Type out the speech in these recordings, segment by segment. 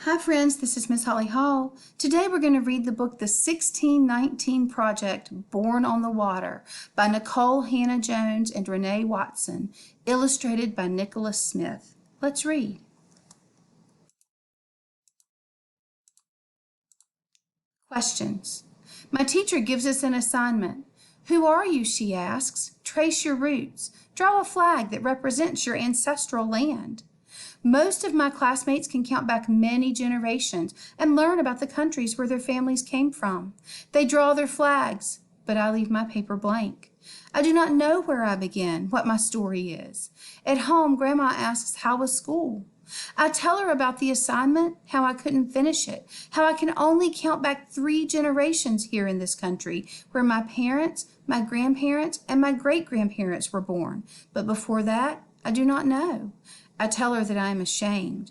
Hi friends, this is Miss Holley-Hall. Today we're going to read the book The 1619 Project, Born on the Water by Nikole Hannah Jones and Renee Watson, illustrated by Nikkolas Smith. Let's read. Questions. My teacher gives us an assignment. Who are you, she asks. Trace your roots. Draw a flag that represents your ancestral land. Most of my classmates can count back many generations and learn about the countries where their families came from. They draw their flags, but I leave my paper blank. I do not know where I begin, what my story is. At home, Grandma asks, how was school? I tell her about the assignment, how I couldn't finish it, how I can only count back 3 generations here in this country where my parents, my grandparents, and my great-grandparents were born. But before that, I do not know. I tell her that I am ashamed.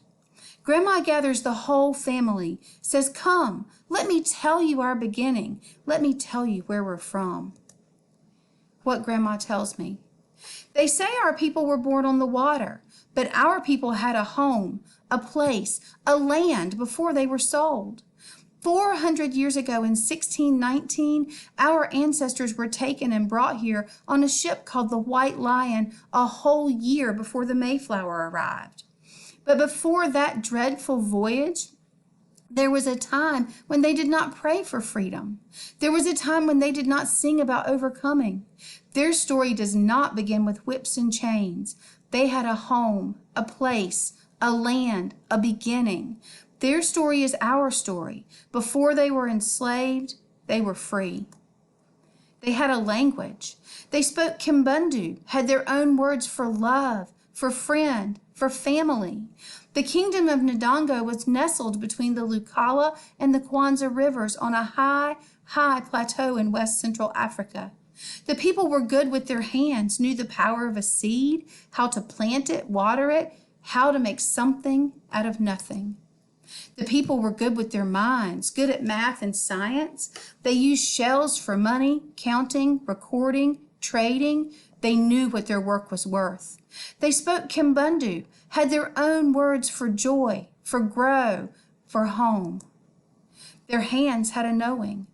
Grandma gathers the whole family, says, come, let me tell you our beginning. Let me tell you where we're from. What Grandma tells me. They say our people were born on the water, but our people had a home, a place, a land before they were sold. 400 years ago in 1619, our ancestors were taken and brought here on a ship called the White Lion a whole year before the Mayflower arrived. But before that dreadful voyage, there was a time when they did not pray for freedom. There was a time when they did not sing about overcoming. Their story does not begin with whips and chains. They had a home, a place, a land, a beginning. Their story is our story. Before they were enslaved, they were free. They had a language. They spoke Kimbundu, had their own words for love, for friend, for family. The kingdom of Ndongo was nestled between the Lukala and the Kwanza rivers on a high plateau in West Central Africa. The people were good with their hands, knew the power of a seed, how to plant it, water it, how to make something out of nothing. The people were good with their minds, good at math and science. They used shells for money, counting, recording, trading. They knew what their work was worth. They spoke Kimbundu, had their own words for joy, for grow, for home. Their hands had a knowing.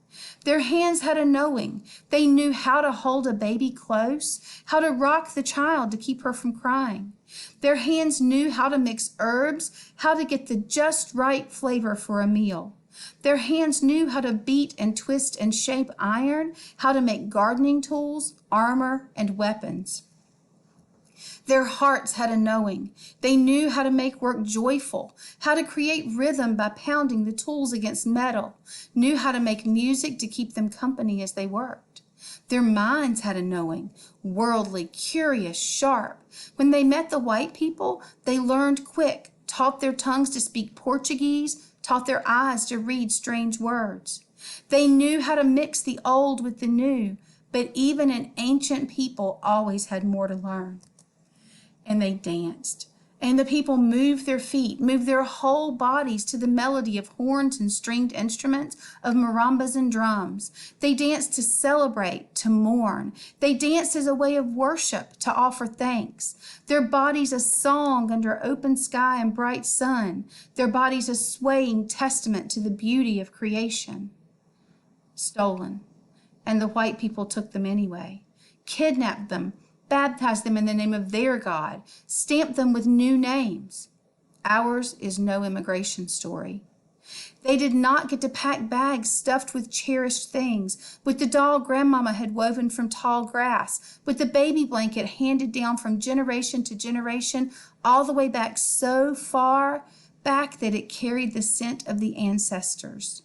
Their hands had a knowing. They knew how to hold a baby close, how to rock the child to keep her from crying. Their hands knew how to mix herbs, how to get the just right flavor for a meal. Their hands knew how to beat and twist and shape iron, how to make gardening tools, armor, and weapons. Their hearts had a knowing. They knew how to make work joyful, how to create rhythm by pounding the tools against metal, knew how to make music to keep them company as they worked. Their minds had a knowing, worldly, curious, sharp. When they met the white people, they learned quick, taught their tongues to speak Portuguese, taught their eyes to read strange words. They knew how to mix the old with the new, but even an ancient people always had more to learn. And they danced. And the people moved their feet, moved their whole bodies to the melody of horns and stringed instruments, of marimbas and drums. They danced to celebrate, to mourn. They danced as a way of worship, to offer thanks. Their bodies a song under open sky and bright sun. Their bodies a swaying testament to the beauty of creation. Stolen. And the white people took them anyway, kidnapped them, baptized them in the name of their God, stamped them with new names. Ours is no immigration story. They did not get to pack bags stuffed with cherished things, with the doll Grandmama had woven from tall grass, with the baby blanket handed down from generation to generation, all the way back so far back that it carried the scent of the ancestors.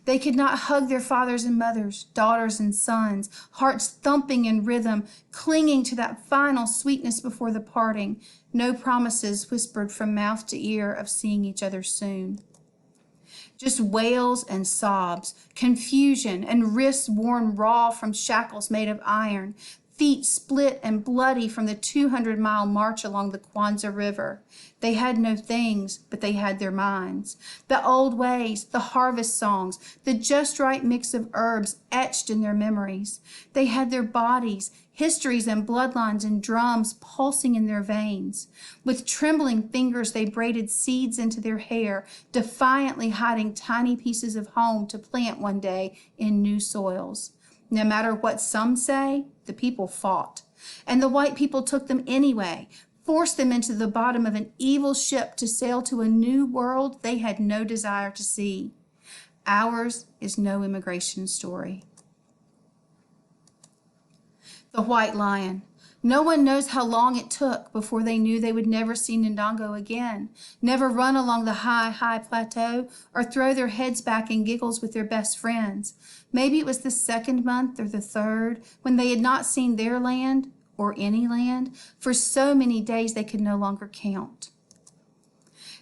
They could not hug their fathers and mothers, daughters and sons, hearts thumping in rhythm, clinging to that final sweetness before the parting, no promises whispered from mouth to ear of seeing each other soon. Just wails and sobs, confusion, and wrists worn raw from shackles made of iron, feet split and bloody from the 200-mile march along the Kwanzaa River. They had no things, but they had their minds. The old ways, the harvest songs, the just right mix of herbs etched in their memories. They had their bodies, histories and bloodlines and drums pulsing in their veins. With trembling fingers, they braided seeds into their hair, defiantly hiding tiny pieces of home to plant one day in new soils. No matter what some say, the people fought. And the white people took them anyway, forced them into the bottom of an evil ship to sail to a new world they had no desire to see. Ours is no immigration story. The White Lion. No one knows how long it took before they knew they would never see Ndongo again, never run along the high plateau or throw their heads back in giggles with their best friends. Maybe it was the second month or the third, when they had not seen their land, or any land, for so many days they could no longer count.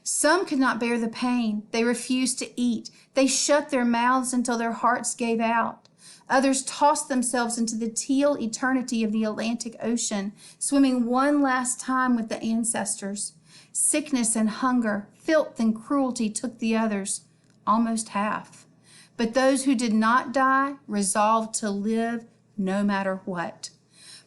Some could not bear the pain. They refused to eat. They shut their mouths until their hearts gave out. Others tossed themselves into the teal eternity of the Atlantic Ocean, swimming one last time with the ancestors. Sickness and hunger, filth and cruelty took the others, almost half. But those who did not die resolved to live no matter what.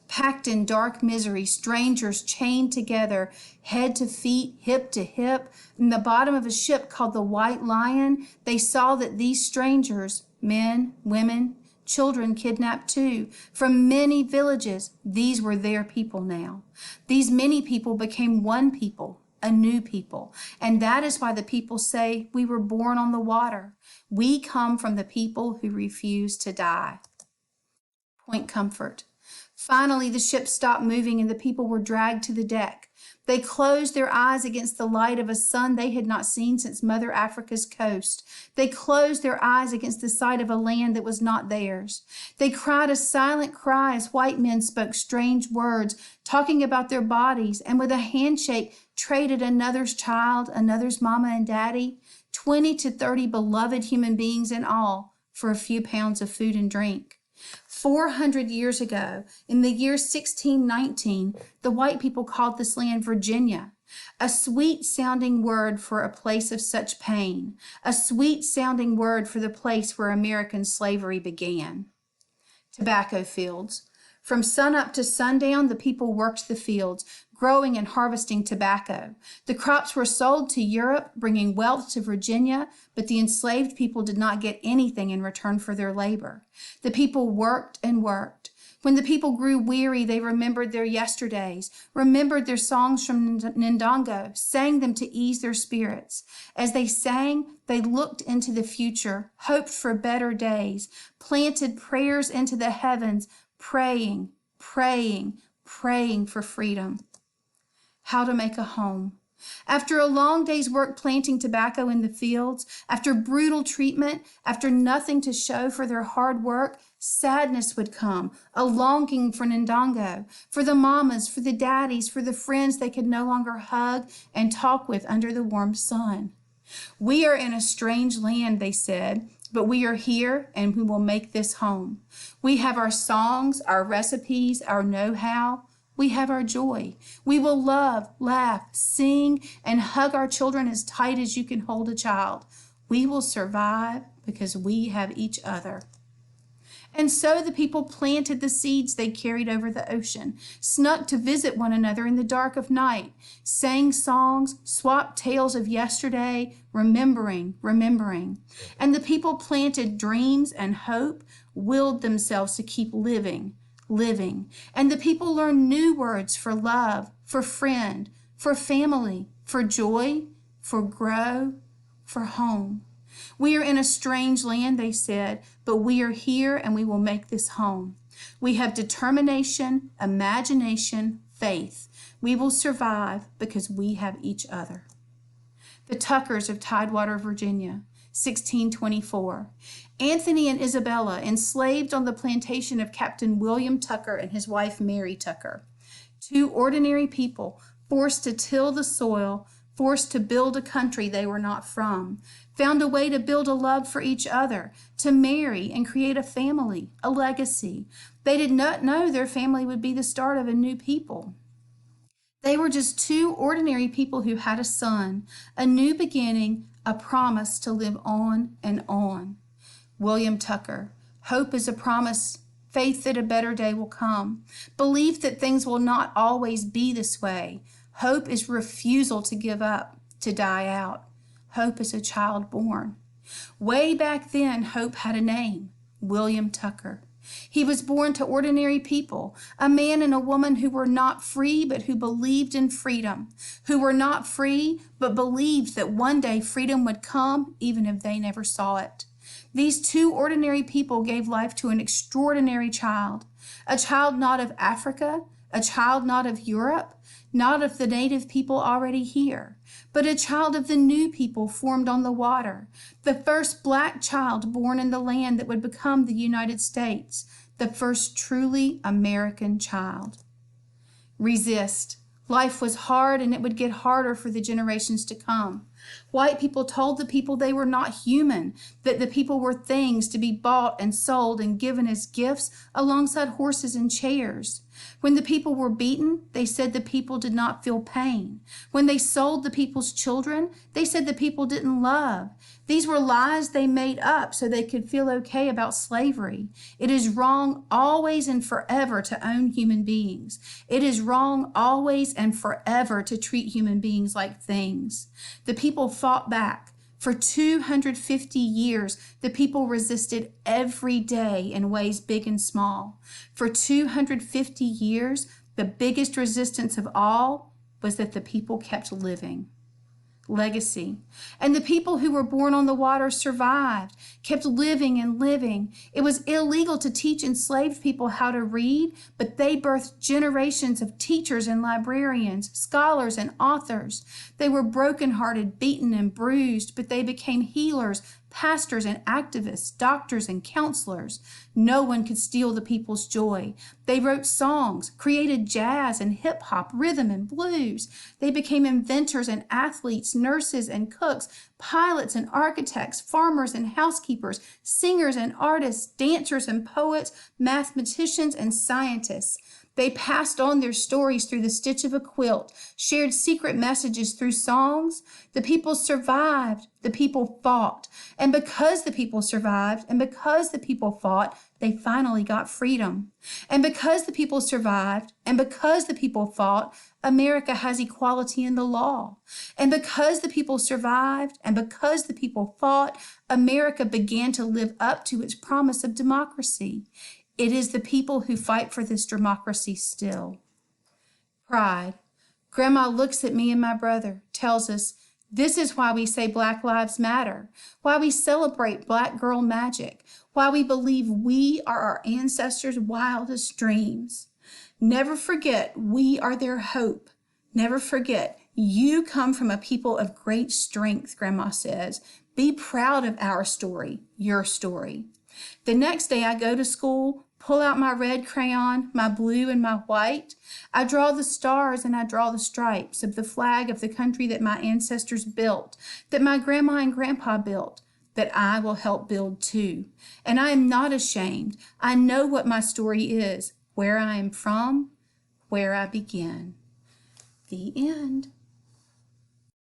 Packed in dark misery, strangers chained together, head to feet, hip to hip, in the bottom of a ship called the White Lion, they saw that these strangers, men, women, children kidnapped too, from many villages, these were their people now. These many people became one people, a new people. And that is why the people say we were born on the water. We come from the people who refuse to die. Point Comfort. Finally, the ship stopped moving and the people were dragged to the deck. They closed their eyes against the light of a sun they had not seen since Mother Africa's coast. They closed their eyes against the sight of a land that was not theirs. They cried a silent cry as white men spoke strange words, talking about their bodies, and with a handshake traded another's child, another's mama and daddy, 20 to 30 beloved human beings in all, for a few pounds of food and drink. 400 years ago, in the year 1619, the white people called this land Virginia, a sweet-sounding word for a place of such pain, a sweet-sounding word for the place where American slavery began. Tobacco fields. From sunup to sundown, the people worked the fields, growing and harvesting tobacco. The crops were sold to Europe, bringing wealth to Virginia, but the enslaved people did not get anything in return for their labor. The people worked and worked. When the people grew weary, they remembered their yesterdays, remembered their songs from Ndongo, sang them to ease their spirits. As they sang, they looked into the future, hoped for better days, planted prayers into the heavens, praying, praying, praying for freedom. How to make a home. After a long day's work planting tobacco in the fields, after brutal treatment, after nothing to show for their hard work, sadness would come, a longing for Ndongo, for the mamas, for the daddies, for the friends they could no longer hug and talk with under the warm sun. We are in a strange land, they said, but we are here and we will make this home. We have our songs, our recipes, our know-how. We have our joy. We will love, laugh, sing, and hug our children as tight as you can hold a child. We will survive because we have each other. And so the people planted the seeds they carried over the ocean, snuck to visit one another in the dark of night, sang songs, swapped tales of yesterday, remembering. And the people planted dreams and hope, willed themselves to keep living. And the people learned new words for love, for friend, for family, for joy, for grow, for home. We are in a strange land, they said, but we are here and we will make this home. We have determination, imagination, faith. We will survive because we have each other. The Tuckers of Tidewater, Virginia, 1624. Anthony and Isabella, enslaved on the plantation of Captain William Tucker and his wife Mary Tucker. Two ordinary people forced to till the soil, forced to build a country they were not from, found a way to build a love for each other, to marry and create a family, a legacy. They did not know their family would be the start of a new people. They were just two ordinary people who had a son, a new beginning, a promise to live on and on. William Tucker. Hope is a promise, faith that a better day will come, belief that things will not always be this way. Hope is refusal to give up, to die out. Hope is a child born. Way back then, hope had a name, William Tucker. He was born to ordinary people, a man and a woman who were not free but who believed in freedom, who were not free but believed that one day freedom would come even if they never saw it. These two ordinary people gave life to an extraordinary child, a child not of Africa, a child not of Europe, not of the native people already here, but a child of the new people formed on the water, the first black child born in the land that would become the United States, the first truly American child. Resist. Life was hard, and it would get harder for the generations to come. White people told the people they were not human, that the people were things to be bought and sold and given as gifts alongside horses and chairs. When the people were beaten, they said the people did not feel pain. When they sold the people's children, they said the people didn't love. These were lies they made up so they could feel okay about slavery. It is wrong always and forever to own human beings. It is wrong always and forever to treat human beings like things. The people fought back. For 250 years, the people resisted every day in ways big and small. For 250 years, the biggest resistance of all was that the people kept living. Legacy. And the people who were born on the water survived, kept living and living. It was illegal to teach enslaved people how to read, but they birthed generations of teachers and librarians, scholars and authors. They were brokenhearted, beaten and bruised, but they became healers, pastors and activists, doctors and counselors. No one could steal the people's joy. They wrote songs, created jazz and hip hop, rhythm and blues. They became inventors and athletes, nurses and cooks, pilots and architects, farmers and housekeepers, singers and artists, dancers and poets, mathematicians and scientists. They passed on their stories through the stitch of a quilt, shared secret messages through songs. The people survived. The people fought. And because the people survived and because the people fought, they finally got freedom. And because the people survived and because the people fought, America has equality in the law. And because the people survived and because the people fought, America began to live up to its promise of democracy. It is the people who fight for this democracy still. Pride. Grandma looks at me and my brother, tells us, this is why we say Black Lives Matter, why we celebrate Black girl magic, why we believe we are our ancestors' wildest dreams. Never forget we are their hope. Never forget you come from a people of great strength, Grandma says. Be proud of our story, your story. The next day I go to school, pull out my red crayon, my blue and my white. I draw the stars and I draw the stripes of the flag of the country that my ancestors built, that my grandma and grandpa built, that I will help build too. And I am not ashamed. I know what my story is, where I am from, where I begin. The end.